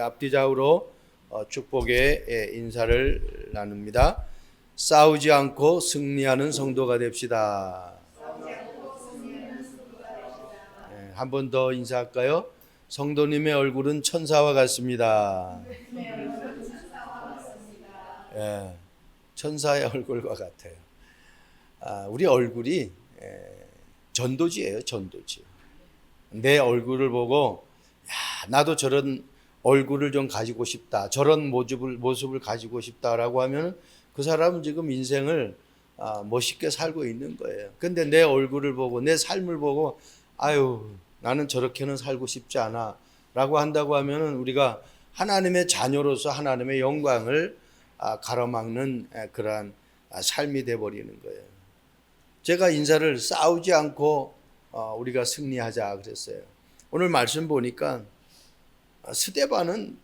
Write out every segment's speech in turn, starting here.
앞뒤좌우로 축복의 인사를 나눕니다. 싸우지 않고 승리하는 성도가 됩시다. 한 번 더 인사할까요? 성도님의 얼굴은 천사와 같습니다. 예, 천사의 얼굴과 같아요. 우리 얼굴이 전도지예요, 전도지. 내 얼굴을 보고 나도 저런 얼굴을 좀 가지고 싶다, 저런 모습을 가지고 싶다라고 하면 그 사람은 지금 인생을 멋있게 살고 있는 거예요. 근데 내 얼굴을 보고 내 삶을 보고 아유 나는 저렇게는 살고 싶지 않아 라고 한다고 하면 우리가 하나님의 자녀로서 하나님의 영광을 가로막는 그러한 삶이 돼버리는 거예요. 제가 인사를 싸우지 않고 우리가 승리하자 그랬어요. 오늘 말씀 보니까 스데반은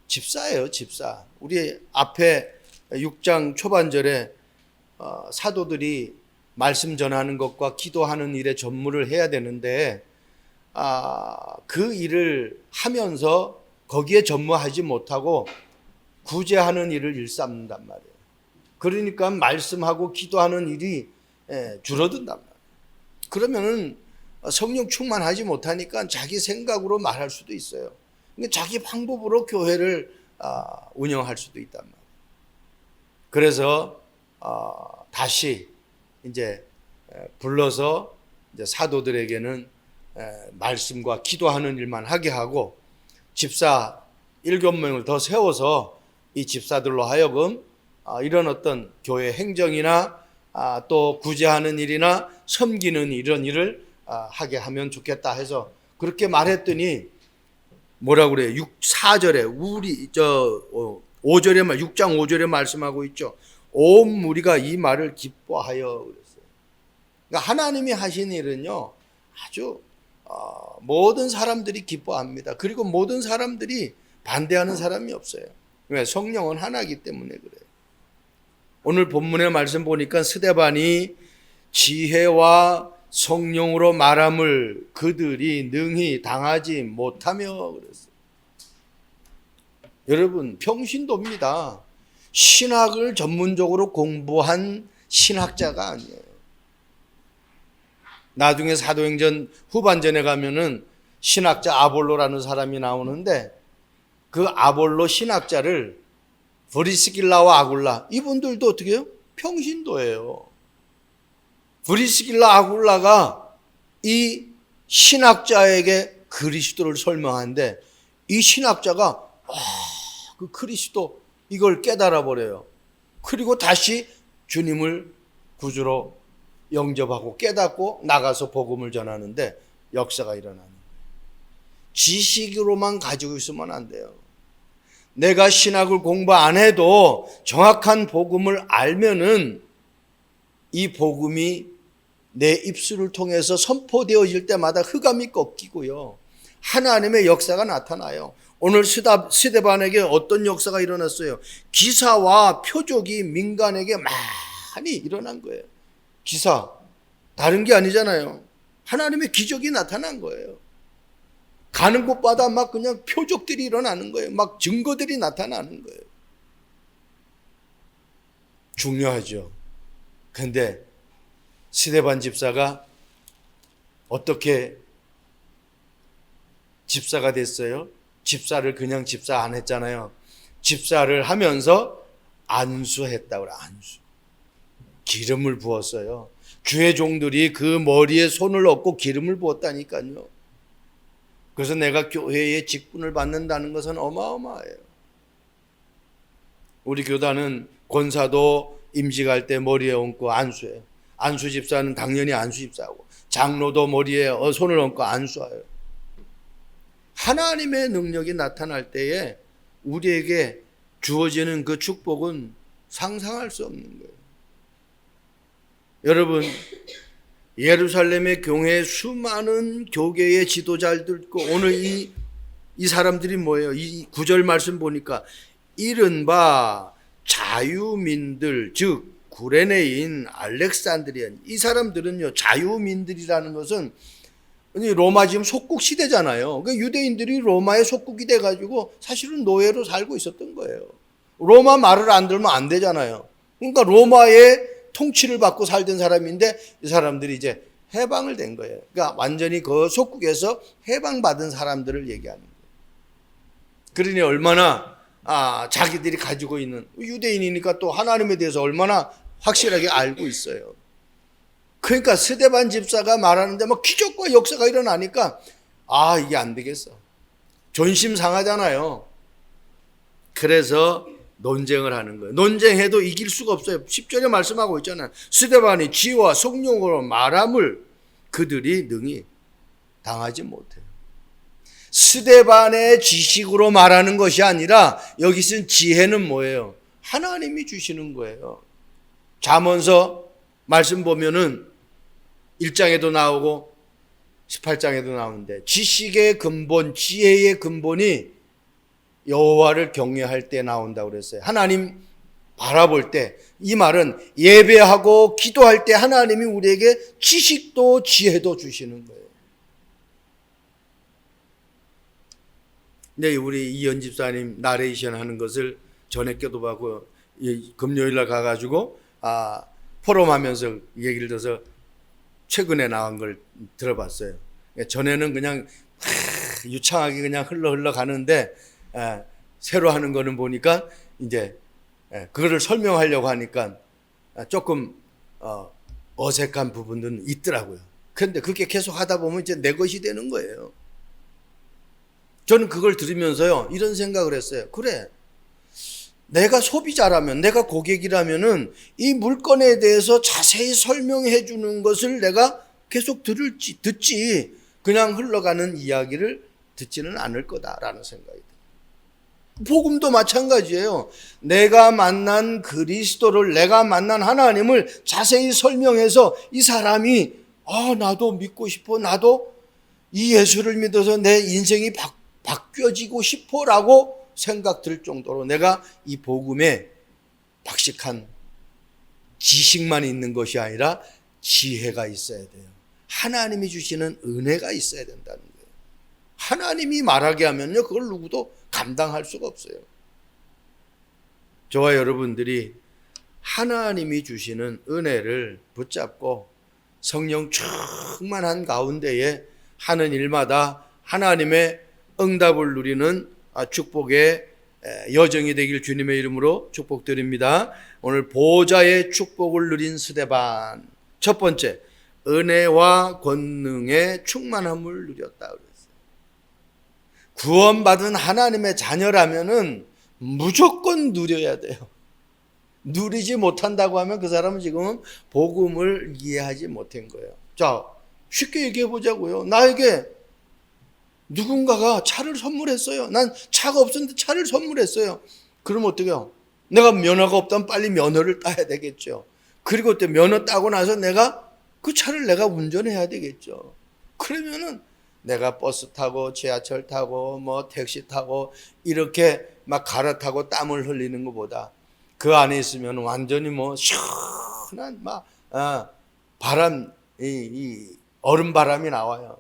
집사예요, 집사. 우리 앞에 6장 초반절에 사도들이 말씀 전하는 것과 기도하는 일에 전무를 해야 되는데 그 일을 하면서 거기에 전무하지 못하고 구제하는 일을 일삼는단 말이에요. 그러니까 말씀하고 기도하는 일이 줄어든단 말이에요. 그러면은 성령 충만하지 못하니까 자기 생각으로 말할 수도 있어요. 자기 방법으로 교회를 운영할 수도 있단 말이에요. 그래서 다시 이제 불러서 이제 사도들에게는 말씀과 기도하는 일만 하게 하고 집사 7명을 더 세워서 이 집사들로 하여금 이런 어떤 교회 행정이나 또 구제하는 일이나 섬기는 이런 일을 하게 하면 좋겠다 해서 그렇게 말했더니 뭐라고 그래요? 4절에 5절에 6장 5절에 말씀하고 있죠. 온 무리가 이 말을 기뻐하여 그랬어요. 그러니까 하나님이 하신 일은요 아주 모든 사람들이 기뻐합니다. 그리고 모든 사람들이 반대하는 사람이 없어요. 왜? 성령은 하나이기 때문에 그래요. 오늘 본문의 말씀 보니까 스데반이 지혜와 성령으로 말함을 그들이 능히 당하지 못하며 그랬어요. 여러분 평신도입니다. 신학을 전문적으로 공부한 신학자가 아니에요. 나중에 사도행전 후반전에 가면은 신학자 아볼로라는 사람이 나오는데 그 아볼로 신학자를 브리스길라와 아굴라 이분들도 어떻게 해요? 평신도예요. 브리스길라 아굴라가 이 신학자에게 그리스도를 설명하는데 이 신학자가 그 그리스도 이걸 깨달아 버려요. 그리고 다시 주님을 구주로 영접하고 깨닫고 나가서 복음을 전하는데 역사가 일어나는 거예요. 지식으로만 가지고 있으면 안 돼요. 내가 신학을 공부 안 해도 정확한 복음을 알면은 이 복음이 내 입술을 통해서 선포되어질 때마다 흑암이 꺾이고요. 하나님의 역사가 나타나요. 오늘 스데반에게 어떤 역사가 일어났어요? 기사와 표적이 민간에게 많이 일어난 거예요. 기사, 다른 게 아니잖아요. 하나님의 기적이 나타난 거예요. 가는 곳마다 막 그냥 표적들이 일어나는 거예요. 막 증거들이 나타나는 거예요. 중요하죠. 근데 스데반 집사가 어떻게 집사가 됐어요? 집사를 그냥 집사 안 했잖아요. 집사를 하면서 안수했다고 그래요. 안수. 기름을 부었어요. 주의 종들이 그 머리에 손을 얹고 기름을 부었다니까요. 그래서 내가 교회의 직분을 받는다는 것은 어마어마해요. 우리 교단은 권사도 임직할 때 머리에 얹고 안수해요. 안수 집사는 당연히 안수 집사하고 장로도 머리에 손을 얹고 안수해요. 하나님의 능력이 나타날 때에 우리에게 주어지는 그 축복은 상상할 수 없는 거예요. 여러분 예루살렘의 교회에 수많은 교계의 지도자들 있고 오늘 이 사람들이 뭐예요? 이 9절 말씀 보니까 이른바 자유민들 즉 구레네인 알렉산드리안 이 사람들은요 자유민들이라는 것은 로마 지금 속국 시대잖아요. 그러니까 유대인들이 로마의 속국이 돼가지고 사실은 노예로 살고 있었던 거예요. 로마 말을 안 들으면 안 되잖아요. 그러니까 로마의 통치를 받고 살던 사람인데 이 사람들이 이제 해방을 된 거예요. 그러니까 완전히 그 속국에서 해방받은 사람들을 얘기하는 거예요. 그러니 얼마나 자기들이 가지고 있는, 유대인이니까 또 하나님에 대해서 얼마나 확실하게 알고 있어요. 그러니까 스데반 집사가 말하는데 막 기적과 역사가 일어나니까 이게 안 되겠어. 존심 상하잖아요. 그래서 논쟁을 하는 거예요. 논쟁해도 이길 수가 없어요. 10절에 말씀하고 있잖아요. 스데반이 지혜와 성령으로 말함을 그들이 능히 당하지 못해요. 스데반의 지식으로 말하는 것이 아니라 여기 쓴 지혜는 뭐예요? 하나님이 주시는 거예요. 잠언서 말씀 보면은 1장에도 나오고 18장에도 나오는데 지식의 근본, 지혜의 근본이 여호와를 경외할 때 나온다고 그랬어요. 하나님 바라볼 때, 이 말은 예배하고 기도할 때 하나님이 우리에게 지식도 지혜도 주시는 거예요. 네, 우리 이현 집사님 나레이션 하는 것을 전에 껴도 받고 금요일 날 가가지고 포럼 하면서 얘기를 들어서 최근에 나온 걸 들어봤어요. 전에는 그냥 유창하게 그냥 흘러 가는데 새로 하는 거는 보니까 이제 그거를 설명하려고 하니까 조금 어색한 부분들은 있더라고요. 그런데 그렇게 계속 하다 보면 이제 내 것이 되는 거예요. 저는 그걸 들으면서요 이런 생각을 했어요. 그래, 내가 소비자라면, 내가 고객이라면은 이 물건에 대해서 자세히 설명해 주는 것을 내가 계속 듣지 그냥 흘러가는 이야기를 듣지는 않을 거다라는 생각이 들어요. 복음도 마찬가지예요. 내가 만난 그리스도를, 내가 만난 하나님을 자세히 설명해서 이 사람이 나도 믿고 싶어, 나도 이 예수를 믿어서 내 인생이 바뀌어지고 싶어라고 생각 들 정도로 내가 이 복음에 박식한 지식만 있는 것이 아니라 지혜가 있어야 돼요. 하나님이 주시는 은혜가 있어야 된다는 거예요. 하나님이 말하게 하면요 그걸 누구도 감당할 수가 없어요. 저와 여러분들이 하나님이 주시는 은혜를 붙잡고 성령 충만한 가운데에 하는 일마다 하나님의 응답을 누리는 축복의 여정이 되길 주님의 이름으로 축복드립니다. 오늘 보좌의 축복을 누린 스데반, 첫 번째, 은혜와 권능의 충만함을 누렸다 그랬어요. 구원받은 하나님의 자녀라면은 무조건 누려야 돼요. 누리지 못한다고 하면 그 사람은 지금 복음을 이해하지 못한 거예요. 자, 쉽게 얘기해 보자고요. 나에게 누군가가 차를 선물했어요. 난 차가 없었는데 차를 선물했어요. 그럼 어떡해요? 내가 면허가 없다면 빨리 면허를 따야 되겠죠. 그리고 또 면허 따고 나서 내가 그 차를 내가 운전해야 되겠죠. 그러면은 내가 버스 타고 지하철 타고 뭐 택시 타고 이렇게 막 갈아타고 땀을 흘리는 것보다 그 안에 있으면 완전히 뭐 시원한 막 바람, 이 얼음 바람이 나와요.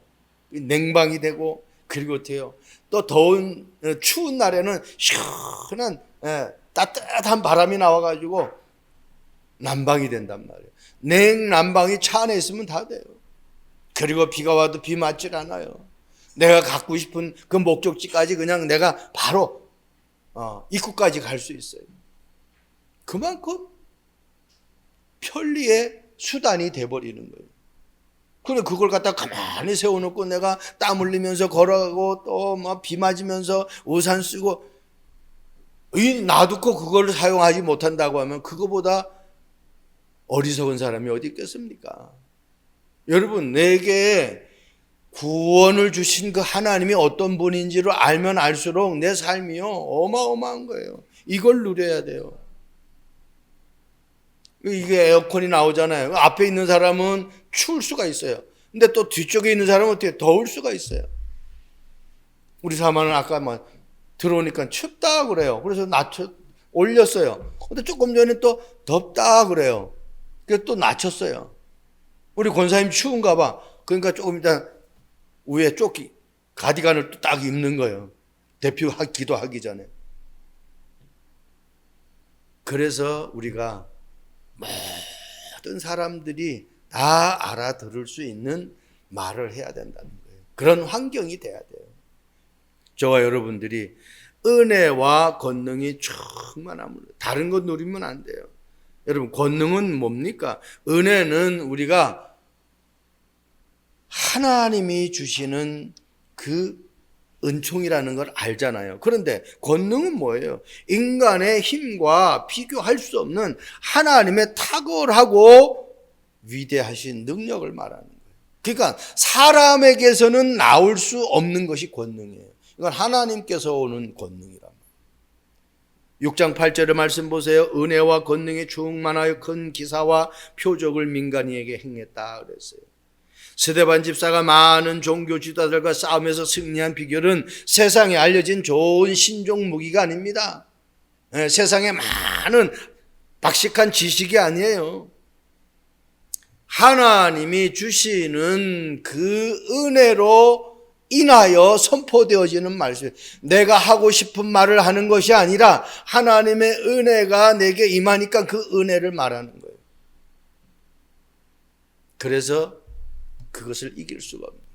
냉방이 되고, 그리고 또 더운 추운 날에는 시원한 따뜻한 바람이 나와가지고 난방이 된단 말이에요. 냉난방이 차 안에 있으면 다 돼요. 그리고 비가 와도 비 맞질 않아요. 내가 갖고 싶은 그 목적지까지 그냥 내가 바로 입구까지 갈 수 있어요. 그만큼 편리의 수단이 돼버리는 거예요. 그래, 그걸 갖다 가만히 세워놓고 내가 땀 흘리면서 걸어가고 또 막 비 맞으면서 우산 쓰고 놔두고 그걸 사용하지 못한다고 하면 그거보다 어리석은 사람이 어디 있겠습니까? 여러분, 내게 구원을 주신 그 하나님이 어떤 분인지를 알면 알수록 내 삶이요 어마어마한 거예요. 이걸 누려야 돼요. 이게 에어컨이 나오잖아요. 앞에 있는 사람은 추울 수가 있어요. 근데 또 뒤쪽에 있는 사람은 어떻게 더울 수가 있어요. 우리 사마는 아까 막 들어오니까 춥다 그래요. 그래서 올렸어요. 근데 조금 전에 또 덥다 그래요. 그래서 또 낮췄어요. 우리 권사님 추운가 봐. 그러니까 조금 이따 위에 조끼, 가디건을 또 딱 입는 거예요. 대표 기도하기 전에. 그래서 우리가 모든 사람들이 다 알아들을 수 있는 말을 해야 된다는 거예요. 그런 환경이 돼야 돼요. 저와 여러분들이 은혜와 권능이 충만함을, 다른 것 누리면 안 돼요. 여러분, 권능은 뭡니까? 은혜는 우리가 하나님이 주시는 그 은총이라는 걸 알잖아요. 그런데 권능은 뭐예요? 인간의 힘과 비교할 수 없는 하나님의 탁월하고 위대하신 능력을 말하는 거예요. 그러니까 사람에게서는 나올 수 없는 것이 권능이에요. 이건 하나님께서 오는 권능이란 말이에요. 6장 8절의 말씀 보세요. 은혜와 권능이 충만하여 큰 기사와 표적을 민간인에게 행했다 그랬어요. 스데반 집사가 많은 종교 지도자들과 싸움에서 승리한 비결은 세상에 알려진 좋은 신종 무기가 아닙니다. 세상에 많은 박식한 지식이 아니에요. 하나님이 주시는 그 은혜로 인하여 선포되어지는 말씀. 내가 하고 싶은 말을 하는 것이 아니라 하나님의 은혜가 내게 임하니까 그 은혜를 말하는 거예요. 그래서 그것을 이길 수가 없는 거예요.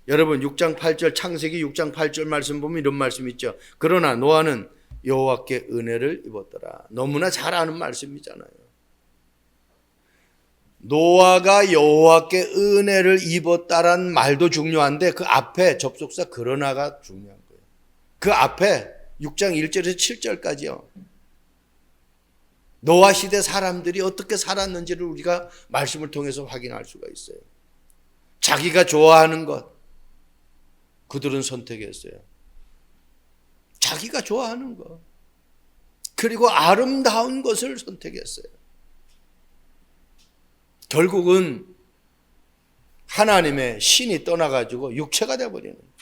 여러분 6장 8절 창세기 6장 8절 말씀 보면 이런 말씀 있죠. 그러나 노아는 여호와께 은혜를 입었더라. 너무나 잘 아는 말씀이잖아요. 노아가 여호와께 은혜를 입었다란 말도 중요한데 그 앞에 접속사 그러나가 중요한 거예요. 그 앞에 6장 1절에서 7절까지요. 노아 시대 사람들이 어떻게 살았는지를 우리가 말씀을 통해서 확인할 수가 있어요. 자기가 좋아하는 것, 그들은 선택했어요. 자기가 좋아하는 것, 그리고 아름다운 것을 선택했어요. 결국은 하나님의 신이 떠나가지고 육체가 되어버리는 거예요.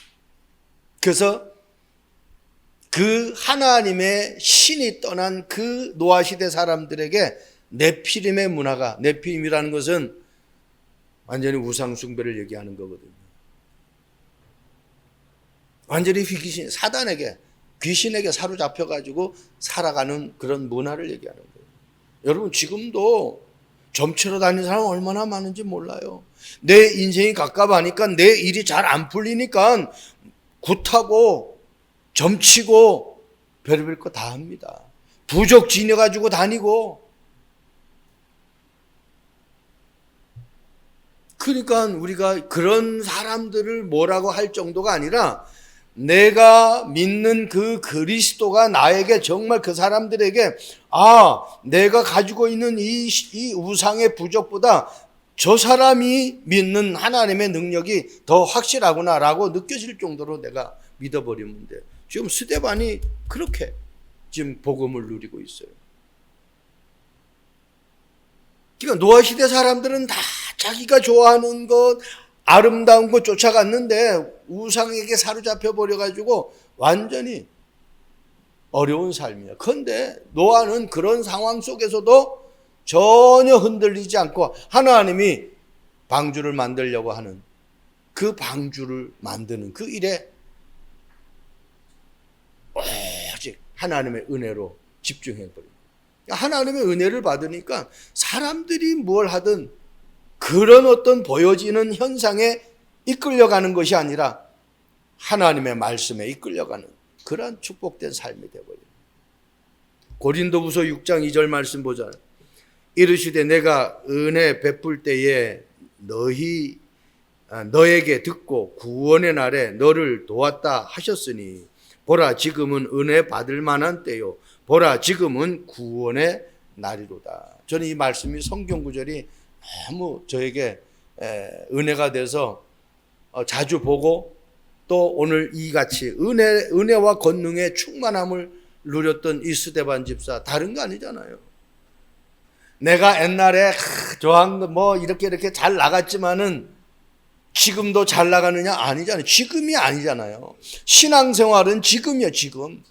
그래서 그 하나님의 신이 떠난 그 노아 시대 사람들에게 네피림의 문화가, 네피림이라는 것은 완전히 우상 숭배를 얘기하는 거거든요. 완전히 귀신, 사단에게, 귀신에게 사로잡혀가지고 살아가는 그런 문화를 얘기하는 거예요. 여러분 지금도 점치러 다니는 사람 얼마나 많은지 몰라요. 내 인생이 갑갑하니까, 내 일이 잘 안 풀리니까 굿하고 점치고 별의별 거 다 합니다. 부적 지녀가지고 다니고. 그러니까 우리가 그런 사람들을 뭐라고 할 정도가 아니라 내가 믿는 그 그리스도가 나에게 정말 그 사람들에게 내가 가지고 있는 이 우상의 부적보다 저 사람이 믿는 하나님의 능력이 더 확실하구나라고 느껴질 정도로 내가 믿어버리면 돼요. 지금 스데반이 그렇게 지금 복음을 누리고 있어요. 그러니까 노아 시대 사람들은 다 자기가 좋아하는 것, 아름다운 것 쫓아갔는데 우상에게 사로잡혀 버려가지고 완전히 어려운 삶이에요. 그런데 노아는 그런 상황 속에서도 전혀 흔들리지 않고 하나님이 방주를 만들려고 하는 그 방주를 만드는 그 일에 오직 하나님의 은혜로 집중해버립니다. 하나님의 은혜를 받으니까 사람들이 뭘 하든 그런 어떤 보여지는 현상에 이끌려가는 것이 아니라 하나님의 말씀에 이끌려가는 그러한 축복된 삶이 되어버립니다. 고린도후서 6장 2절 말씀 보자. 이르시되 내가 은혜 베풀 때에 너에게 듣고 구원의 날에 너를 도왔다 하셨으니 보라 지금은 은혜 받을 만한 때요 보라 지금은 구원의 날이로다. 저는 이 말씀이 성경 구절이 너무 저에게 은혜가 돼서 자주 보고 또 오늘 이같이 은혜와 권능의 충만함을 누렸던 이 스데반 집사 다른 거 아니잖아요. 내가 옛날에 좋아한 거 뭐 이렇게 잘 나갔지만은 지금도 잘 나가느냐? 아니잖아요. 지금이 아니잖아요. 신앙생활은 지금이요, 지금.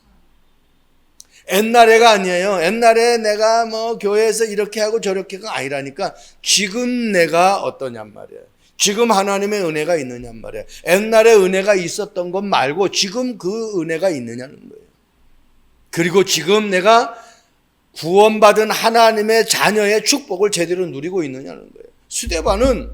옛날에가 아니에요. 옛날에 내가 뭐 교회에서 이렇게 하고 저렇게가 아니라니까 지금 내가 어떠냔 말이에요. 지금 하나님의 은혜가 있느냔 말이에요. 옛날에 은혜가 있었던 것 말고 지금 그 은혜가 있느냐는 거예요. 그리고 지금 내가 구원받은 하나님의 자녀의 축복을 제대로 누리고 있느냐는 거예요. 스데반은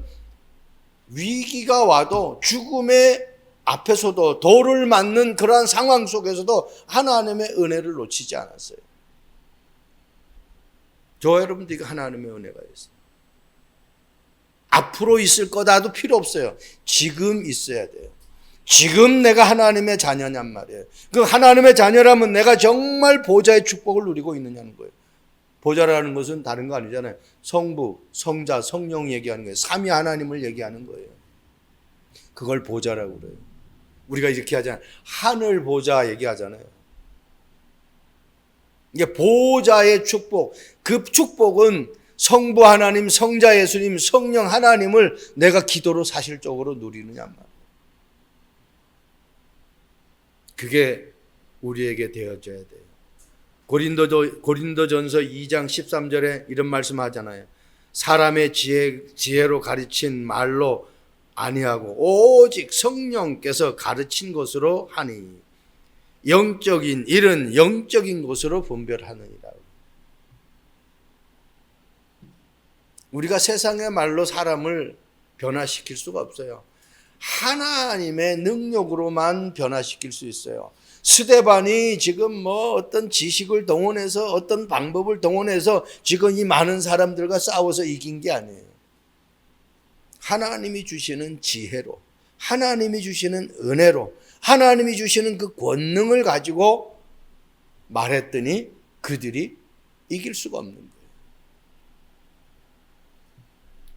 위기가 와도 죽음의 앞에서도 돌을 맞는 그러한 상황 속에서도 하나님의 은혜를 놓치지 않았어요. 저 여러분들 이거 하나님의 은혜가 있어요. 앞으로 있을 거다도 필요 없어요. 지금 있어야 돼요. 지금 내가 하나님의 자녀냔 말이에요. 그 하나님의 자녀라면 내가 정말 보좌의 축복을 누리고 있느냐는 거예요. 보좌라는 것은 다른 거 아니잖아요. 성부, 성자, 성령 얘기하는 거예요. 삼위 하나님을 얘기하는 거예요. 그걸 보좌라고 그래요. 우리가 이렇게 하잖아요. 하늘 보좌 얘기하잖아요. 이게 보좌의 축복. 그 축복은 성부 하나님, 성자 예수님, 성령 하나님을 내가 기도로 사실적으로 누리느냐 말이에요. 그게 우리에게 되어져야 돼요. 고린도전서 2장 13절에 이런 말씀 하잖아요. 사람의 지혜로 가르친 말로 아니하고 오직 성령께서 가르친 것으로 하니 영적인 일은 영적인 것으로 분별하느니라. 우리가 세상의 말로 사람을 변화시킬 수가 없어요. 하나님의 능력으로만 변화시킬 수 있어요. 스데반이 지금 어떤 지식을 동원해서 어떤 방법을 동원해서 지금 이 많은 사람들과 싸워서 이긴 게 아니에요. 하나님이 주시는 지혜로, 하나님이 주시는 은혜로, 하나님이 주시는 그 권능을 가지고 말했더니 그들이 이길 수가 없는 거예요.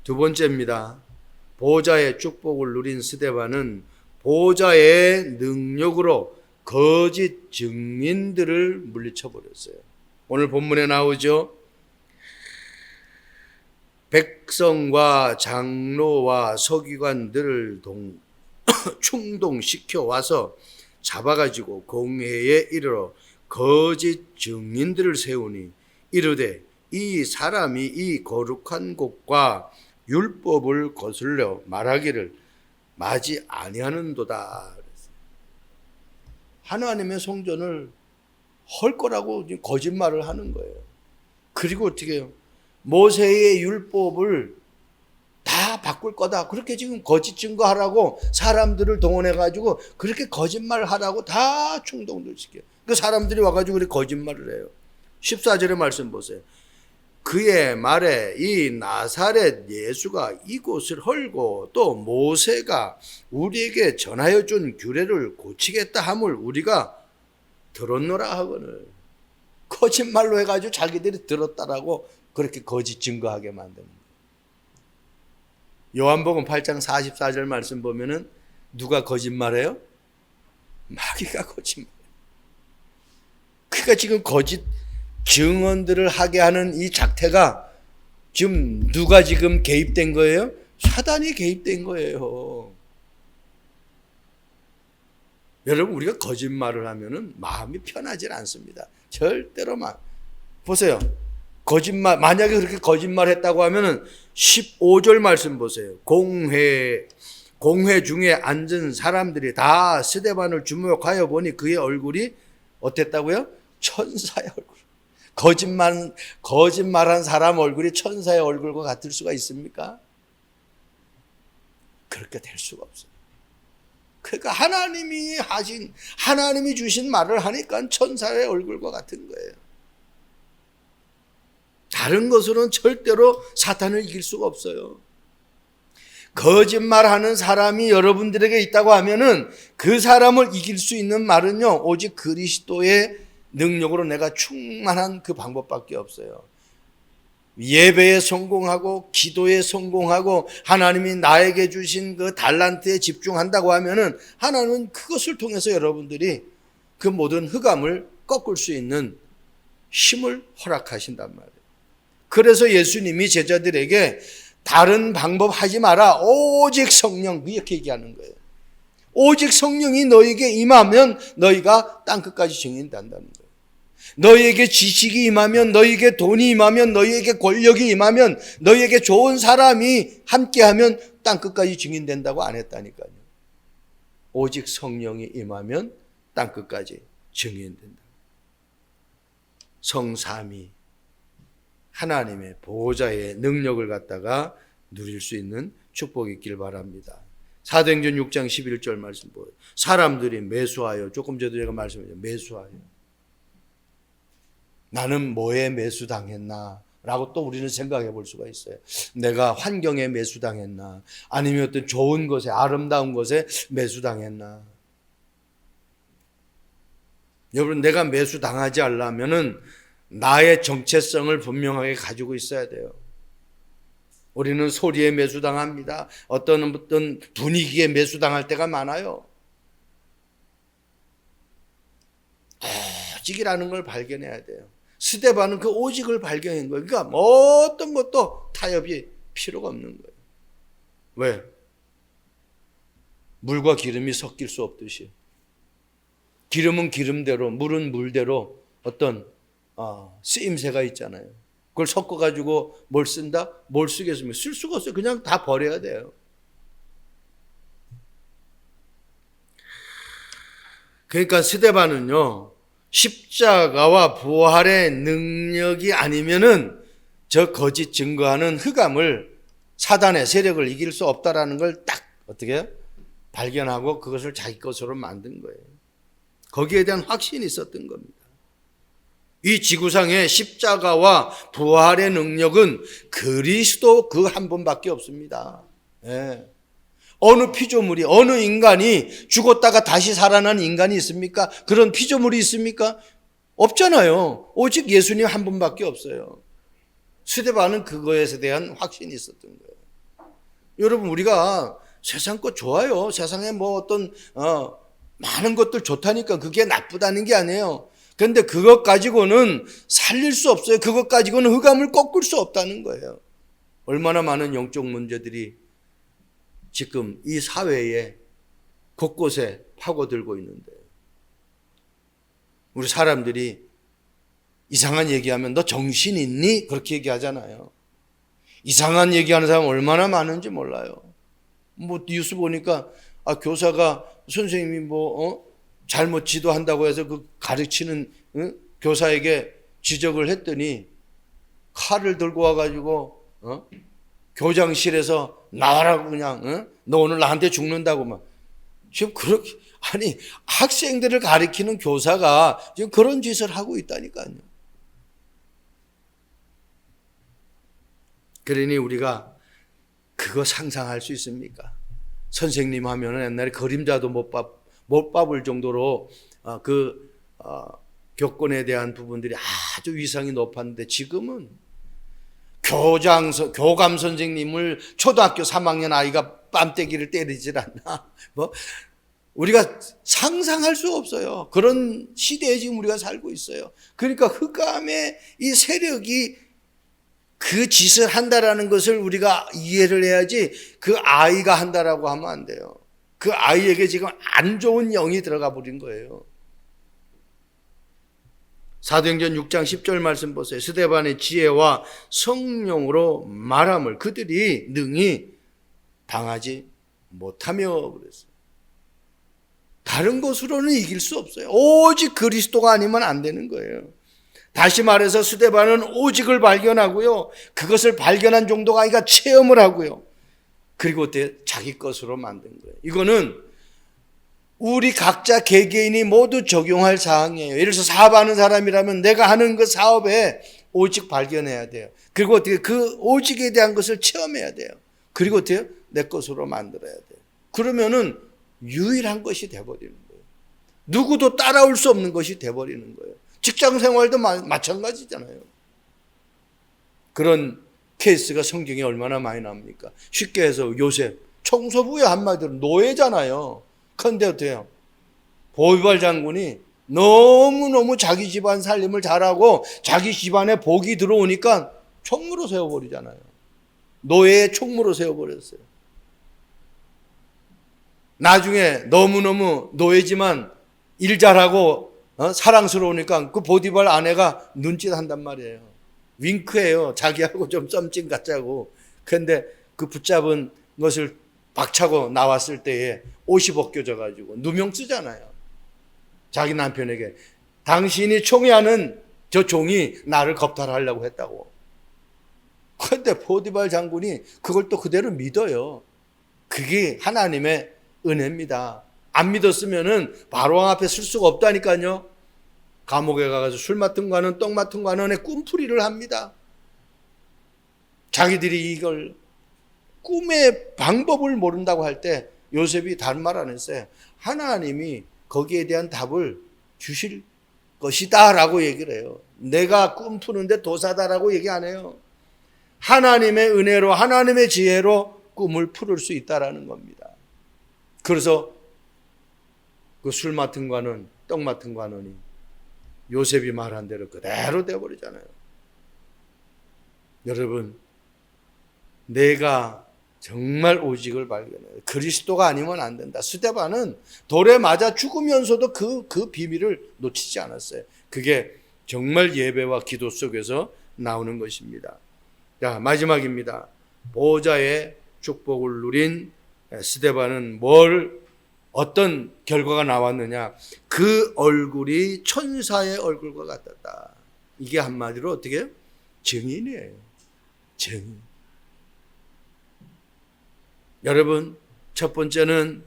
두 번째입니다. 보좌의 축복을 누린 스데반은 보좌의 능력으로 거짓 증인들을 물리쳐버렸어요. 오늘 본문에 나오죠. 백성과 장로와 서기관들을 충동시켜 와서 잡아가지고 공회에 이르러 거짓 증인들을 세우니 이르되 이 사람이 이 거룩한 곳과 율법을 거슬려 말하기를 마지 아니하는도다. 하나님의 성전을 헐 거라고 거짓말을 하는 거예요. 그리고 어떻게 해요? 모세의 율법을 다 바꿀 거다. 그렇게 지금 거짓 증거하라고 사람들을 동원해가지고 그렇게 거짓말을 하라고 다 충동들 시켜요. 그 사람들이 와가지고 그렇게 거짓말을 해요. 14절의 말씀 보세요. 그의 말에 이 나사렛 예수가 이곳을 헐고 또 모세가 우리에게 전하여 준 규례를 고치겠다 함을 우리가 들었노라 하거늘. 거짓말로 해가지고 자기들이 들었다라고 그렇게 거짓 증거하게 만드는 거예요. 요한복음 8장 44절 말씀 보면은 누가 거짓말해요? 마귀가 거짓말해요. 그러니까 지금 거짓 증언들을 하게 하는 이 작태가 지금 누가 지금 개입된 거예요? 사단이 개입된 거예요. 여러분, 우리가 거짓말을 하면은 마음이 편하지 않습니다. 절대로 보세요. 거짓말, 만약에 그렇게 거짓말 했다고 하면은 15절 말씀 보세요. 공회 중에 앉은 사람들이 다 스데반을 주목하여 보니 그의 얼굴이 어땠다고요? 천사의 얼굴. 거짓말한 사람 얼굴이 천사의 얼굴과 같을 수가 있습니까? 그렇게 될 수가 없어요. 그러니까 하나님이 주신 말을 하니까 천사의 얼굴과 같은 거예요. 다른 것으로는 절대로 사탄을 이길 수가 없어요. 거짓말하는 사람이 여러분들에게 있다고 하면은 그 사람을 이길 수 있는 말은요, 오직 그리스도의 능력으로 내가 충만한 그 방법밖에 없어요. 예배에 성공하고 기도에 성공하고 하나님이 나에게 주신 그 달란트에 집중한다고 하면은 하나님은 그것을 통해서 여러분들이 그 모든 흑암을 꺾을 수 있는 힘을 허락하신단 말이에요. 그래서 예수님이 제자들에게 다른 방법 하지 마라. 오직 성령, 이렇게 얘기하는 거예요. 오직 성령이 너에게 임하면 너희가 땅끝까지 증인된다는 거예요. 너희에게 지식이 임하면, 너희에게 돈이 임하면, 너희에게 권력이 임하면, 너희에게 좋은 사람이 함께하면 땅 끝까지 증인된다고 안 했다니까요. 오직 성령이 임하면 땅 끝까지 증인된다. 성삼위 하나님의 보호자의 능력을 갖다가 누릴 수 있는 축복이 있길 바랍니다. 사도행전 6장 11절 말씀 보여요. 사람들이 매수하여, 조금 전에 제가 말씀드렸죠. 매수하여. 나는 뭐에 매수당했나? 라고 또 우리는 생각해 볼 수가 있어요. 내가 환경에 매수당했나? 아니면 어떤 좋은 것에, 아름다운 것에 매수당했나? 여러분, 내가 매수당하지 않으려면은 나의 정체성을 분명하게 가지고 있어야 돼요. 우리는 소리에 매수당합니다. 어떤 분위기에 매수당할 때가 많아요. 오직이라는 걸 발견해야 돼요. 스데반은 그 오직을 발견한 거예요. 그러니까 어떤 것도 타협이 필요가 없는 거예요. 왜? 물과 기름이 섞일 수 없듯이. 기름은 기름대로, 물은 물대로 어떤 쓰임새가 있잖아요. 그걸 섞어가지고 뭘 쓴다? 뭘 쓰겠습니까? 쓸 수가 없어요. 그냥 다 버려야 돼요. 그러니까 스데반은요, 십자가와 부활의 능력이 아니면은 저 거짓 증거하는 흑암을, 사단의 세력을 이길 수 없다라는 걸 딱 어떻게 발견하고 그것을 자기 것으로 만든 거예요. 거기에 대한 확신이 있었던 겁니다. 이 지구상의 십자가와 부활의 능력은 그리스도 그 한 분밖에 없습니다. 예. 어느 피조물이, 어느 인간이 죽었다가 다시 살아난 인간이 있습니까? 그런 피조물이 있습니까? 없잖아요. 오직 예수님 한 분밖에 없어요. 스데반은 그거에 대한 확신이 있었던 거예요. 여러분, 우리가 세상 것 좋아요. 세상에 뭐 어떤 많은 것들 좋다니까 그게 나쁘다는 게 아니에요. 그런데 그것 가지고는 살릴 수 없어요. 그것 가지고는 흑암을 꺾을 수 없다는 거예요. 얼마나 많은 영적 문제들이 지금 이 사회에 곳곳에 파고들고 있는데, 우리 사람들이 이상한 얘기하면 너 정신 있니? 그렇게 얘기하잖아요. 이상한 얘기하는 사람 얼마나 많은지 몰라요. 뭐 뉴스 보니까 교사가 선생님이 잘못 지도한다고 해서 그 가르치는 교사에게 지적을 했더니 칼을 들고 와가지고 교장실에서 나와라고 그냥 너 오늘 나한테 죽는다고 막. 지금 그렇게, 아니 학생들을 가르치는 교사가 지금 그런 짓을 하고 있다니까요. 그러니 우리가 그거 상상할 수 있습니까? 선생님 하면은 옛날에 그림자도 못 밟을 정도로 교권에 대한 부분들이 아주 위상이 높았는데, 지금은 교감 선생님을 초등학교 3학년 아이가 뺨때기를 때리질 않나? 우리가 상상할 수 없어요. 그런 시대에 지금 우리가 살고 있어요. 그러니까 흑암의 이 세력이 그 짓을 한다라는 것을 우리가 이해를 해야지, 그 아이가 한다라고 하면 안 돼요. 그 아이에게 지금 안 좋은 영이 들어가 버린 거예요. 사도행전 6장 10절 말씀 보세요. 스데반의 지혜와 성령으로 말함을 그들이 능히 당하지 못하며 그랬어요. 다른 것으로는 이길 수 없어요. 오직 그리스도가 아니면 안 되는 거예요. 다시 말해서 스데반은 오직을 발견하고요, 그것을 발견한 정도가 아니라 체험을 하고요, 그리고 자기 것으로 만든 거예요. 이거는 우리 각자 개개인이 모두 적용할 사항이에요. 예를 들어서 사업하는 사람이라면 내가 하는 그 사업에 오직 발견해야 돼요. 그리고 어떻게 그 오직에 대한 것을 체험해야 돼요. 그리고 어떻게 내 것으로 만들어야 돼요. 그러면은 유일한 것이 돼버리는 거예요. 누구도 따라올 수 없는 것이 돼버리는 거예요. 직장 생활도 마찬가지잖아요. 그런 케이스가 성경에 얼마나 많이 나옵니까? 쉽게 해서 요셉, 청소부의 한마디로 노예잖아요. 그런데 어때요? 보이발 장군이 너무너무 자기 집안 살림을 잘하고 자기 집안에 복이 들어오니까 총무로 세워버리잖아요. 노예의 총무로 세워버렸어요. 나중에 너무너무 노예지만 일 잘하고 사랑스러우니까 그 보디발 아내가 눈짓한단 말이에요. 윙크해요. 자기하고 좀 썸씽 갖자고. 그런데 그 붙잡은 것을 박차고 나왔을 때에 옷이 벗겨져 가지고 누명 쓰잖아요. 자기 남편에게 당신이 총애하는 저 종이 나를 겁탈하려고 했다고. 그런데 보디발 장군이 그걸 또 그대로 믿어요. 그게 하나님의 은혜입니다. 안 믿었으면은 바로왕 앞에 쓸 수가 없다니까요. 감옥에 가서 술 맡은 거는 떡 맡은 거는 꿈풀이를 합니다. 자기들이 이걸 꿈의 방법을 모른다고 할 때 요셉이 다른 말 안 했어요. 하나님이 거기에 대한 답을 주실 것이다 라고 얘기를 해요. 내가 꿈 푸는데 도사다라고 얘기 안 해요. 하나님의 은혜로 하나님의 지혜로 꿈을 풀을 수 있다라는 겁니다. 그래서 그 술 맡은 관은 떡 맡은 관원이 요셉이 말한 대로 그대로 되어버리잖아요. 여러분, 내가 정말 오직을 발견해요. 그리스도가 아니면 안 된다. 스데반은 돌에 맞아 죽으면서도 그 비밀을 놓치지 않았어요. 그게 정말 예배와 기도 속에서 나오는 것입니다. 자, 마지막입니다. 보호자의 축복을 누린 스데반은 어떤 결과가 나왔느냐? 그 얼굴이 천사의 얼굴과 같았다. 이게 한마디로 어떻게 해요? 증인이에요. 증인. 여러분, 첫 번째는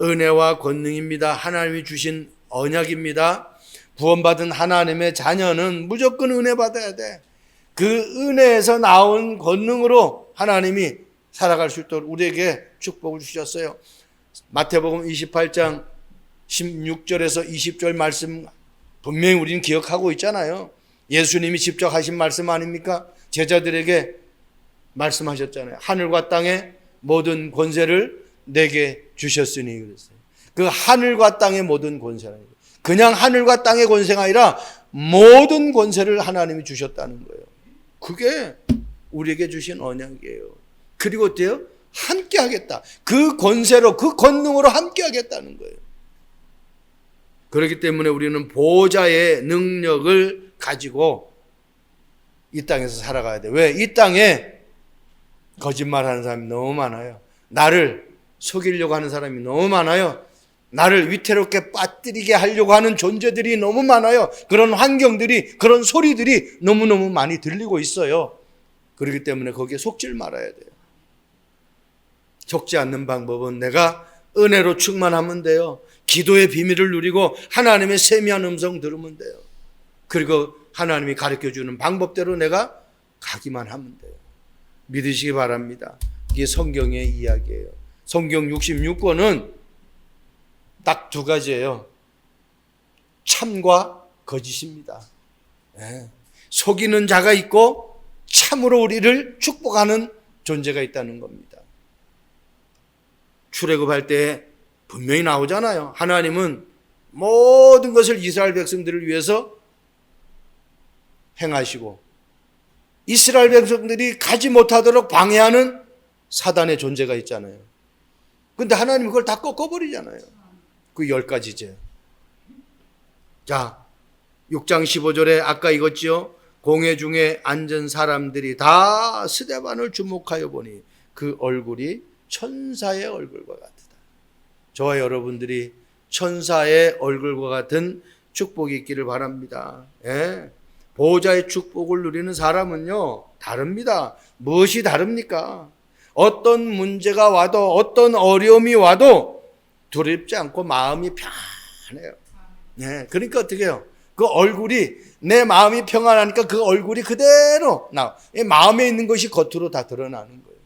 은혜와 권능입니다. 하나님이 주신 언약입니다. 구원받은 하나님의 자녀는 무조건 은혜 받아야 돼. 그 은혜에서 나온 권능으로 하나님이 살아갈 수 있도록 우리에게 축복을 주셨어요. 마태복음 28장 16절에서 20절 말씀 분명히 우리는 기억하고 있잖아요. 예수님이 직접 하신 말씀 아닙니까? 제자들에게 말씀하셨잖아요. 하늘과 땅의 모든 권세를 내게 주셨으니 그랬어요. 그 하늘과 땅의 모든 권세는 그냥 하늘과 땅의 권세가 아니라 모든 권세를 하나님이 주셨다는 거예요. 그게 우리에게 주신 언약이에요. 그리고 어때요? 함께 하겠다. 그 권세로 그 권능으로 함께 하겠다는 거예요. 그렇기 때문에 우리는 보호자의 능력을 가지고 이 땅에서 살아가야 돼. 왜? 이 땅에 거짓말하는 사람이 너무 많아요. 나를 속이려고 하는 사람이 너무 많아요. 나를 위태롭게 빠뜨리게 하려고 하는 존재들이 너무 많아요. 그런 환경들이, 그런 소리들이 너무너무 많이 들리고 있어요. 그렇기 때문에 거기에 속질 말아야 돼요. 속지 않는 방법은 내가 은혜로 충만하면 돼요. 기도의 비밀을 누리고 하나님의 세미한 음성 들으면 돼요. 그리고 하나님이 가르쳐주는 방법대로 내가 가기만 하면 돼요. 믿으시기 바랍니다. 이게 성경의 이야기예요. 성경 66권은 딱 두 가지예요. 참과 거짓입니다. 네. 속이는 자가 있고 참으로 우리를 축복하는 존재가 있다는 겁니다. 출애굽할 때 분명히 나오잖아요. 하나님은 모든 것을 이스라엘 백성들을 위해서 행하시고 이스라엘 백성들이 가지 못하도록 방해하는 사단의 존재가 있잖아요. 근데 하나님 그걸 다 꺾어버리잖아요. 그 10가지제. 자, 6장 15절에 아까 읽었지요. 공회 중에 앉은 사람들이 다 스데반을 주목하여 보니 그 얼굴이 천사의 얼굴과 같다. 저와 여러분들이 천사의 얼굴과 같은 축복이 있기를 바랍니다. 예. 보호자의 축복을 누리는 사람은요, 다릅니다. 무엇이 다릅니까? 어떤 문제가 와도, 어떤 어려움이 와도 두렵지 않고 마음이 편해요. 예. 그러니까 어떻게 해요? 그 얼굴이, 내 마음이 평안하니까 그 얼굴이 그대로 나와. 마음에 있는 것이 겉으로 다 드러나는 거예요.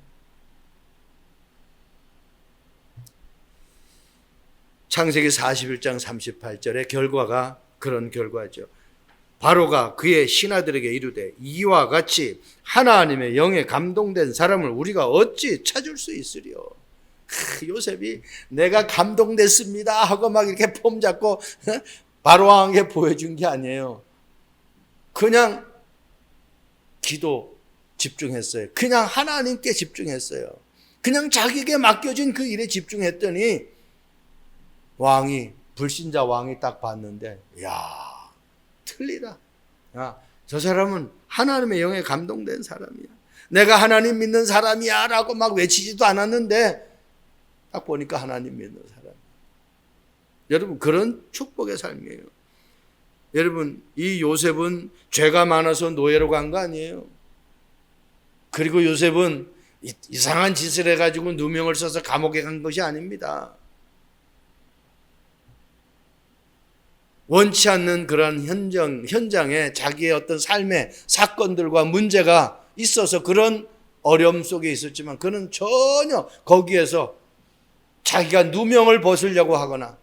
창세기 41장 38절의 결과가 그런 결과죠. 바로가 그의 신하들에게 이르되 이와 같이 하나님의 영에 감동된 사람을 우리가 어찌 찾을 수 있으리요. 요셉이 내가 감동됐습니다 하고 막 이렇게 폼 잡고 바로왕에게 보여준 게 아니에요. 그냥 기도 집중했어요. 그냥 하나님께 집중했어요. 그냥 자기에게 맡겨진 그 일에 집중했더니 왕이, 불신자 왕이 딱 봤는데, 이야, 틀리다. 야, 저 사람은 하나님의 영에 감동된 사람이야. 내가 하나님 믿는 사람이야 라고 막 외치지도 않았는데 딱 보니까 하나님 믿는 사람. 여러분, 그런 축복의 삶이에요. 여러분, 이 요셉은 죄가 많아서 노예로 간 거 아니에요. 그리고 요셉은 이상한 짓을 해가지고 누명을 써서 감옥에 간 것이 아닙니다. 원치 않는 그런 현장에 자기의 어떤 삶의 사건들과 문제가 있어서 그런 어려움 속에 있었지만 그는 전혀 거기에서 자기가 누명을 벗으려고 하거나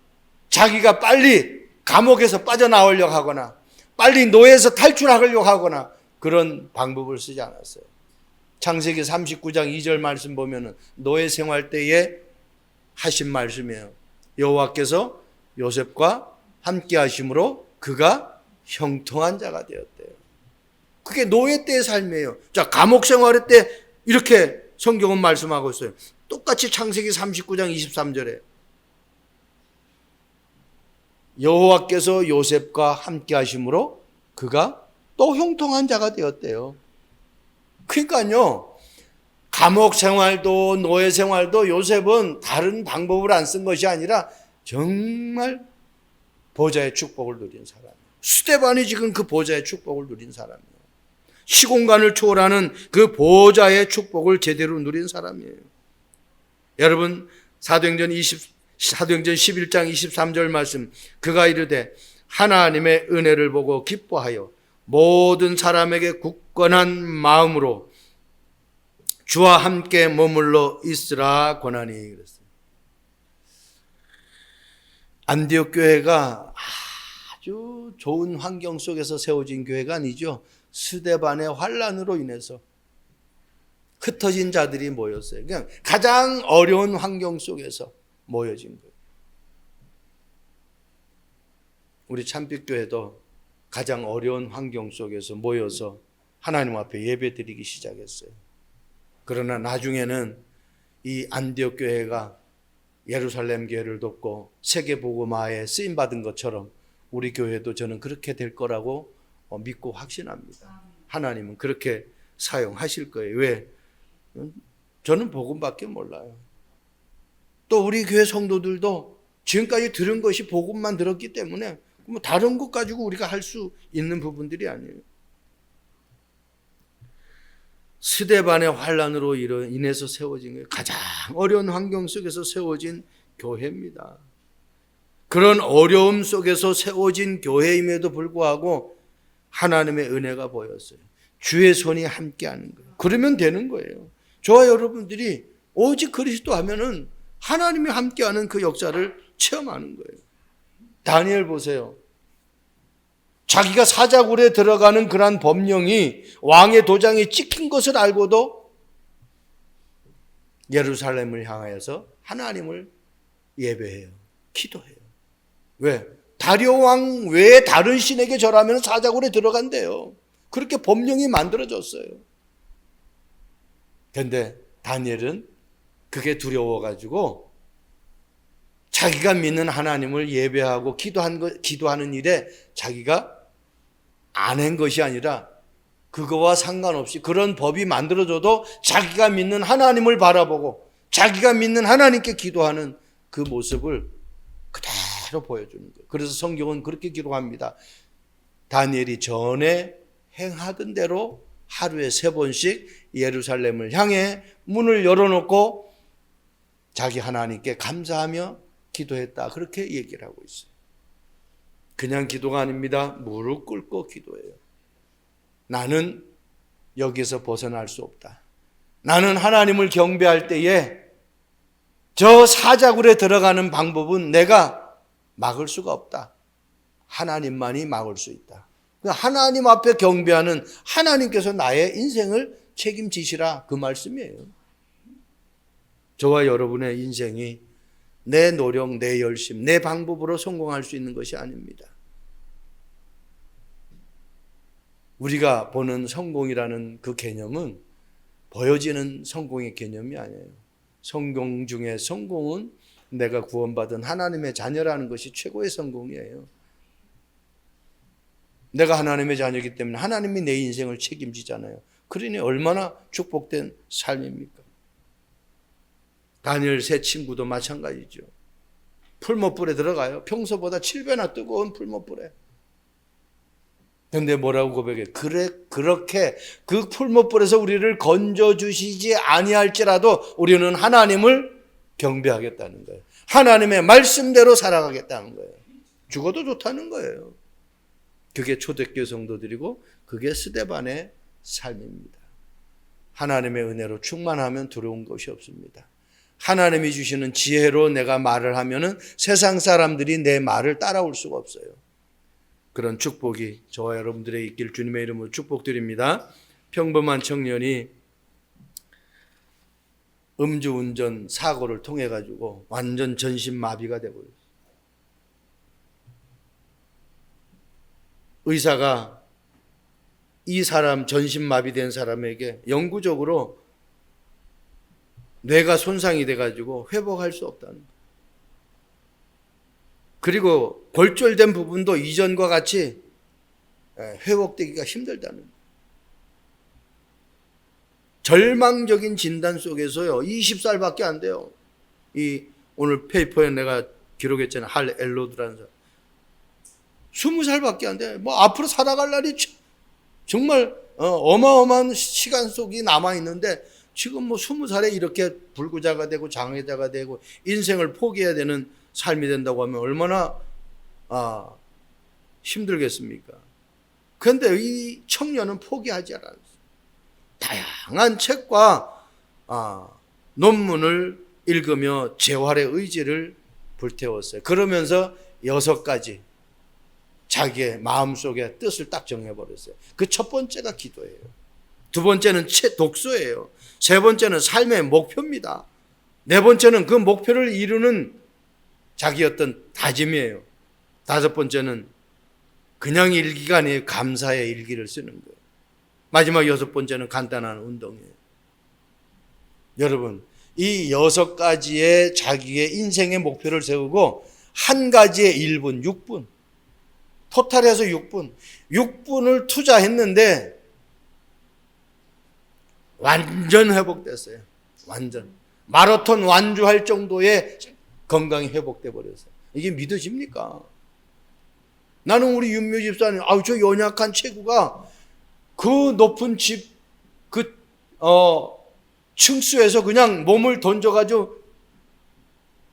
자기가 빨리 감옥에서 빠져나오려고 하거나 빨리 노예에서 탈출하려고 하거나 그런 방법을 쓰지 않았어요. 창세기 39장 2절 말씀 보면은 노예 생활 때에 하신 말씀이에요. 여호와께서 요셉과 함께 하심으로 그가 형통한 자가 되었대요. 그게 노예 때의 삶이에요. 자, 감옥 생활 때 이렇게 성경은 말씀하고 있어요. 똑같이 창세기 39장 23절에 여호와께서 요셉과 함께 하심으로 그가 또 형통한 자가 되었대요. 그러니까요, 감옥 생활도 노예 생활도 요셉은 다른 방법을 안 쓴 것이 아니라 정말 보좌의 축복을 누린 사람이에요. 스데반이 지금 그 보좌의 축복을 누린 사람이에요. 시공간을 초월하는 그 보좌의 축복을 제대로 누린 사람이에요. 여러분, 사도행전 11장 23절 말씀, 그가 이르되 하나님의 은혜를 보고 기뻐하여 모든 사람에게 굳건한 마음으로 주와 함께 머물러 있으라 권하니 그랬어요. 안디옥 교회가 아주 좋은 환경 속에서 세워진 교회가 아니죠. 스데반의 환난으로 인해서 흩어진 자들이 모였어요. 그냥 가장 어려운 환경 속에서 모여진 거예요. 우리 참빛교회도 가장 어려운 환경 속에서 모여서 하나님 앞에 예배 드리기 시작했어요. 그러나 나중에는 이 안디옥 교회가 예루살렘 교회를 돕고 세계복음화에 쓰임받은 것처럼 우리 교회도 저는 그렇게 될 거라고 믿고 확신합니다. 하나님은 그렇게 사용하실 거예요. 왜? 저는 복음밖에 몰라요. 또 우리 교회 성도들도 지금까지 들은 것이 복음만 들었기 때문에 뭐 다른 것 가지고 우리가 할 수 있는 부분들이 아니에요. 스데반의 환난으로 인해서 세워진 거예요. 가장 어려운 환경 속에서 세워진 교회입니다. 그런 어려움 속에서 세워진 교회임에도 불구하고 하나님의 은혜가 보였어요. 주의 손이 함께하는 거예요. 그러면 되는 거예요. 저와 여러분들이 오직 그리스도 하면은 하나님이 함께하는 그 역사를 체험하는 거예요. 다니엘 보세요. 자기가 사자굴에 들어가는 그러한 법령이 왕의 도장이 찍힌 것을 알고도 예루살렘을 향하여서 하나님을 예배해요. 기도해요. 왜? 다리오 왕 외에 다른 신에게 절하면 사자굴에 들어간대요. 그렇게 법령이 만들어졌어요. 그런데 다니엘은 그게 두려워가지고 자기가 믿는 하나님을 예배하고 기도하는 일에 자기가 안 한 것이 아니라 그거와 상관없이 그런 법이 만들어져도 자기가 믿는 하나님을 바라보고 자기가 믿는 하나님께 기도하는 그 모습을 그대로 보여주는 거예요. 그래서 성경은 그렇게 기록합니다. 다니엘이 전에 행하던 대로 하루에 3번씩 예루살렘을 향해 문을 열어놓고 자기 하나님께 감사하며 기도했다. 그렇게 얘기를 하고 있어요. 그냥 기도가 아닙니다. 무릎 꿇고 기도해요. 나는 여기서 벗어날 수 없다. 나는 하나님을 경배할 때에 저 사자굴에 들어가는 방법은 내가 막을 수가 없다. 하나님만이 막을 수 있다. 하나님 앞에 경배하는 하나님께서 나의 인생을 책임지시라 그 말씀이에요. 저와 여러분의 인생이 내 노력, 내 열심, 내 방법으로 성공할 수 있는 것이 아닙니다. 우리가 보는 성공이라는 그 개념은 보여지는 성공의 개념이 아니에요. 성공 중에 성공은 내가 구원받은 하나님의 자녀라는 것이 최고의 성공이에요. 내가 하나님의 자녀이기 때문에 하나님이 내 인생을 책임지잖아요. 그러니 얼마나 축복된 삶입니까? 다니엘 세 친구도 마찬가지죠. 풀못불에 들어가요. 평소보다 7배나 뜨거운 풀못불에. 근데 뭐라고 고백해? 그렇게 그 풀못불에서 우리를 건져주시지 아니할지라도 우리는 하나님을 경배하겠다는 거예요. 하나님의 말씀대로 살아가겠다는 거예요. 죽어도 좋다는 거예요. 그게 초대교회 성도들이고 그게 스데반의 삶입니다. 하나님의 은혜로 충만하면 두려운 것이 없습니다. 하나님이 주시는 지혜로 내가 말을 하면은 세상 사람들이 내 말을 따라올 수가 없어요. 그런 축복이 저와 여러분들에게 있길 주님의 이름으로 축복드립니다. 평범한 청년이 음주운전 사고를 통해 가지고 완전 전신마비가 되버렸어요. 의사가 이 사람 전신마비된 사람에게 영구적으로 뇌가 손상이 돼가지고 회복할 수 없다는 거예요. 그리고 골절된 부분도 이전과 같이 회복되기가 힘들다는 거예요. 절망적인 진단 속에서요. 20살밖에 안 돼요. 오늘 페이퍼에 내가 기록했잖아요. 할 엘로드라는 사람. 20살밖에 안 돼. 앞으로 살아갈 날이 정말 어마어마한 시간 속이 남아있는데 지금 20살에 이렇게 불구자가 되고 장애자가 되고 인생을 포기해야 되는 삶이 된다고 하면 얼마나 힘들겠습니까? 그런데 이 청년은 포기하지 않았어요. 다양한 책과 논문을 읽으며 재활의 의지를 불태웠어요. 그러면서 6가지 자기의 마음속에 뜻을 딱 정해버렸어요. 그 첫 번째가 기도예요. 두 번째는 독서예요. 세 번째는 삶의 목표입니다. 네 번째는 그 목표를 이루는 자기 어떤 다짐이에요. 다섯 번째는 그냥 일기가 아니에요. 감사의 일기를 쓰는 거예요. 마지막 6번째는 간단한 운동이에요. 여러분, 이 6가지의 자기의 인생의 목표를 세우고 한 가지에 1분, 6분, 토탈해서 6분을 투자했는데 완전 회복됐어요. 완전. 마라톤 완주할 정도의 건강이 회복돼 버렸어요. 이게 믿어집니까? 나는 우리 윤묘 집사님, 저 연약한 체구가 그 높은 집, 층수에서 그냥 몸을 던져가지고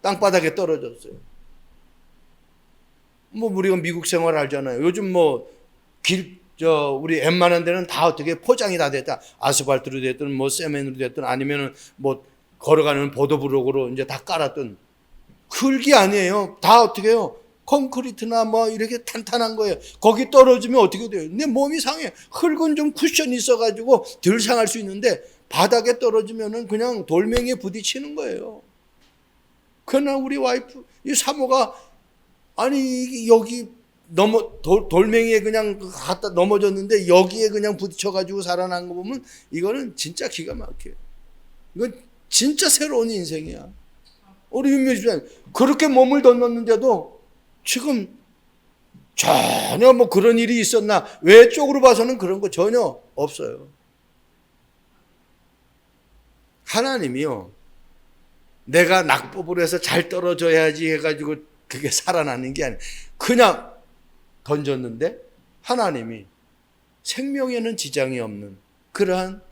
땅바닥에 떨어졌어요. 우리가 미국 생활 알잖아요. 요즘 우리 웬만한 데는 다 어떻게 포장이 다 됐다. 아스팔트로 됐든, 세멘으로 됐든, 아니면은 걸어가는 보도블록으로 이제 다 깔았던. 흙이 아니에요. 다 어떻게 해요? 콘크리트나 이렇게 탄탄한 거예요. 거기 떨어지면 어떻게 돼요? 내 몸이 상해. 흙은 좀 쿠션이 있어가지고 덜 상할 수 있는데, 바닥에 떨어지면은 그냥 돌멩이에 부딪히는 거예요. 그러나 우리 와이프, 이 사모가, 여기 돌멩이에 그냥 갖다 넘어졌는데 여기에 그냥 부딪혀가지고 살아난 거 보면 이거는 진짜 기가 막혀요. 이건 진짜 새로운 인생이야. 우리 윤미 집사님, 그렇게 몸을 던졌는데도 지금 전혀 그런 일이 있었나? 외적으로 봐서는 그런 거 전혀 없어요. 하나님이요, 내가 낙법으로 해서 잘 떨어져야지 해가지고 그게 살아나는 게 아니에요. 그냥 던졌는데 하나님이 생명에는 지장이 없는 그러한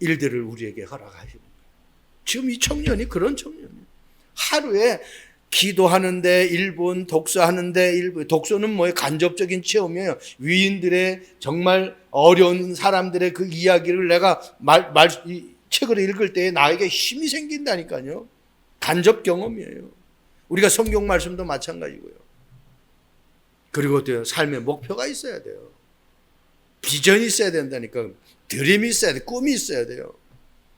일들을 우리에게 허락하시는 거예요. 지금 이 청년이 그런 청년이에요. 하루에 기도하는데 1분, 독서하는데 1분. 독서는 뭐예요? 간접적인 체험이에요. 위인들의 정말 어려운 사람들의 그 이야기를 내가 책을 읽을 때 나에게 힘이 생긴다니까요. 간접 경험이에요. 우리가 성경 말씀도 마찬가지고요. 그리고 또 삶의 목표가 있어야 돼요. 비전이 있어야 된다니까. 드림이 있어야 돼. 꿈이 있어야 돼요.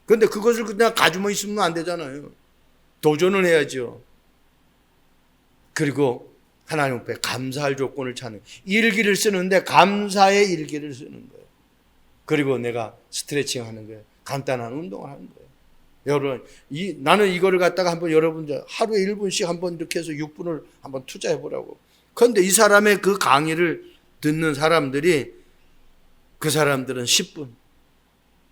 그런데 그것을 그냥 가지고 있으면 안 되잖아요. 도전을 해야죠. 그리고 하나님 앞에 감사할 조건을 찾는, 일기를 쓰는데 감사의 일기를 쓰는 거예요. 그리고 내가 스트레칭 하는 거예요. 간단한 운동을 하는 거예요. 여러분, 나는 이거를 갖다가 한번 여러분들 하루에 1분씩 한번 이렇게 해서 6분을 한번 투자해 보라고. 그런데 이 사람의 그 강의를 듣는 사람들이 그 사람들은 10분,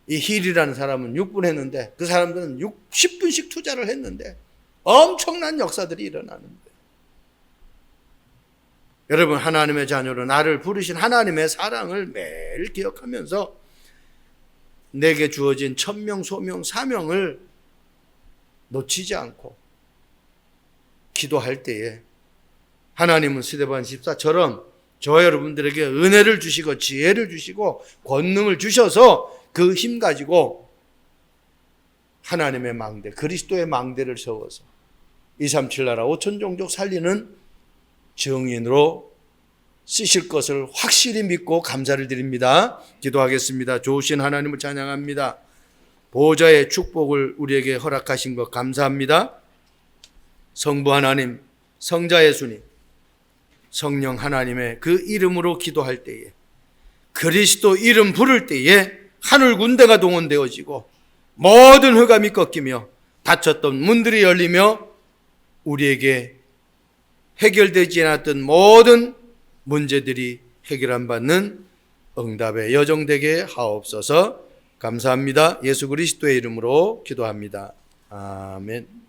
이 힐이라는 사람은 6분 했는데 그 사람들은 10분씩 투자를 했는데 엄청난 역사들이 일어나는 거예요. 여러분, 하나님의 자녀로 나를 부르신 하나님의 사랑을 매일 기억하면서 내게 주어진 천명, 소명, 사명을 놓치지 않고 기도할 때에 하나님은 스데반 집사처럼 저와 여러분들에게 은혜를 주시고 지혜를 주시고 권능을 주셔서 그 힘 가지고 하나님의 망대, 그리스도의 망대를 세워서 237 나라 5천 종족 살리는 증인으로 쓰실 것을 확실히 믿고 감사를 드립니다. 기도하겠습니다. 좋으신 하나님을 찬양합니다. 보호자의 축복을 우리에게 허락하신 것 감사합니다. 성부 하나님, 성자 예수님, 성령 하나님의 그 이름으로 기도할 때에, 그리스도 이름 부를 때에 하늘 군대가 동원되어지고 모든 흑암이 꺾이며 닫혔던 문들이 열리며 우리에게 해결되지 않았던 모든 문제들이 해결안 받는 응답의 여정 되게 하옵소서. 감사합니다. 예수 그리스도의 이름으로 기도합니다. 아멘.